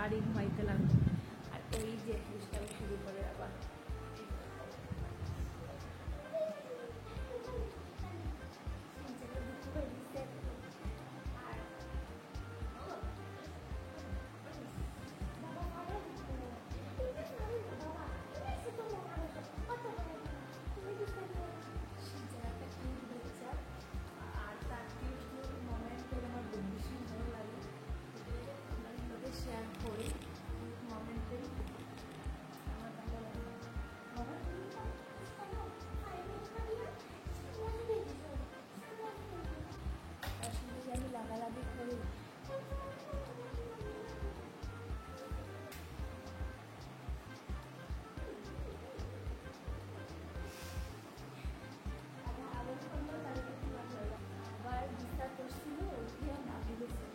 তাড়াতাড়ি ঘুমাইতে লাগলো। আর ওই যে দুষ্টামি শুরু করে আবার। আর তার মোমেন্টের আমার ভীষণ ভালো লাগে, আমার সাথে শেয়ার করি মোমেন্টের আমার ভালো লাগে। তার সঙ্গে যে আমি লাগালাগি করি আবার বিচার করছিল উঠে নামি গেছে,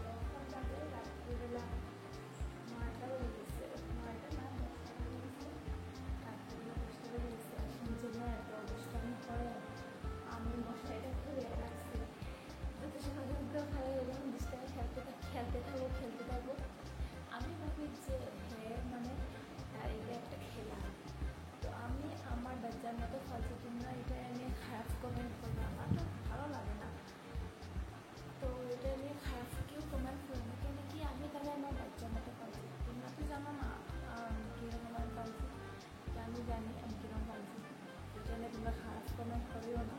তখন তাদের রাত্রিবেলা 9টা বেজে গেছে, 9টা না 10টা বেজে গেছে, রাত্রিবেলা 10টা বেজে গেছে। শুনছে না এত অনুষ্ঠান করে, আমি মশাইটা খুলে রাখছি যত সময় খারাপ এরকম ডিস্টার্ব খেলতে থাকবো। আমি ভাবি যে হ্যাঁ মানে এটা একটা খেলা, তো আমি আমার বাচ্চার মতো ফালতু তোমরা এটা নিয়ে খারাপ কমেন্ট করবে, আমার তো ভালো লাগে না। তো এটা নিয়ে খারাপ কেউ কমেন্ট করবে কেন কি, আমি তাহলে আমার বাচ্চার মতো পালছি, তোমরা তো জানো না কীরকম আমি পালছি, আমি জানি আমি কীরকম পালছি, এটা নিয়ে তোমরা খারাপ কমেন্ট করিও না।